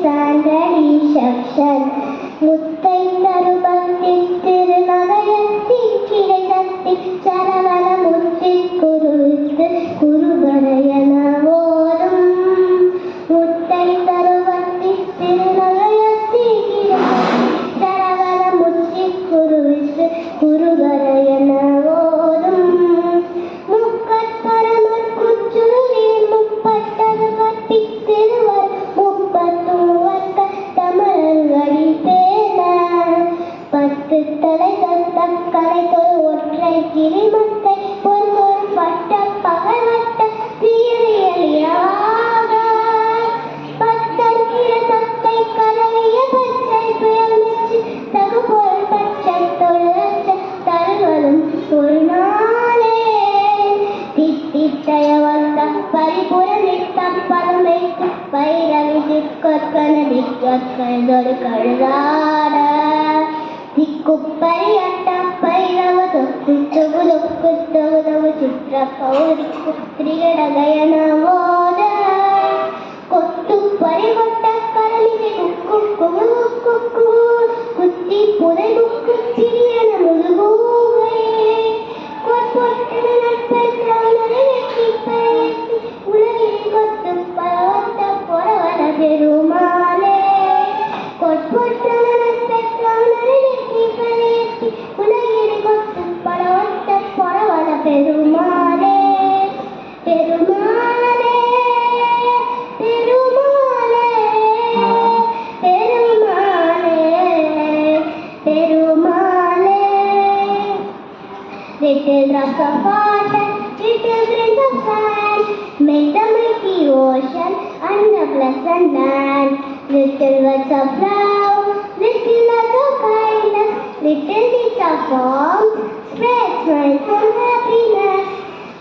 standard section. முத்தை தருபத்தி திருநகையத்தி கிளை சக்தி சரவண முத்தி குருவித்து குருபரையன ஓடும். முத்தை தருபத்தி திருநகையத்தி கிளை சக்தி சரவண முத்தி குருவித்து குருபரையன ஓடும். முக்கட்பரமர் குச்சுருவில் முப்பட்டது கட்டி திருவர் முப்பத்தூவர்க்க தமிழடி பேன. பத்து தலை தந்த கலை தொழு ஒற்றை கிளிமத்தை பொருள் பட்ட பகல் வட்ட தீரியலியாக. பத்தங்கிற தத்தை கதவிய பச்சை புயல் மிச்சு தகு பொருள் பச்சை தொழிலச்ச தருவலும் ஒரு நாளே. திட்டித்தய வந்த பரிபுரமிட்ட பரமைக்கு பைரவி திக்கொற்கன திக்கொற்கொரு கழுதாட. திக்குப்பரி அட்ட பைரவ தொக்கு தொகு தொக்கு தொகு தொகு சித்திர கௌரிக்கு திரிகடகயன ஓட. கொத்து பறிகொட்ட கரமிசை குக்கு குகு குக்கு குத்தி புதை குக்கு சிறியன முதுகூவை. கொற்பொட்டன நட்பெற்றவனரை வெற்றி பயத்தி உலகில் கொத்து பரவத்த பொறவன பெருமாளே. கொற்பொட்டன நட்பெற்றவனரை வெற்றி பயத்தி உலகில் கொத்து பரவத்த பொறவன பெருமாளே. பெருமாளே பெருமாளே பெருமாளே பெருமாளே. Little drops of water, little grains of sand, make the mighty ocean and the pleasant land. Little words of love, little words of kindness, little deeds of warmth, spread smiles and happiness.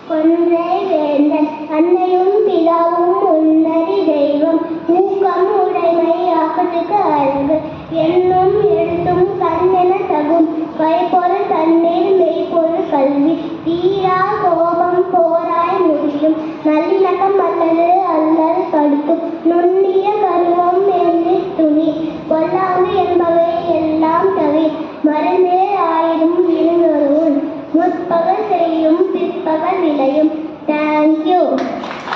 கொன்றை வேந்தன் அன்னையும் பிதாவும் உன்னடி தெய்வம் ஊக்கம் உடைமை அகத்துக்கு அன்பு என்னும் எழுத்தும் கண்ணென தகும் கைப்பொருள் தண்ணீர் மெய்ப்பொருள் கல்வி தீரா கோபம் போராய் முடியும் நல்லிணக்கம் அல்லது அல்லல் தடுக்கும் நுண்ணிய கருவம் என்று துணி பொல்லாங்கு என்பவை எல்லாம் தவிர மருந்து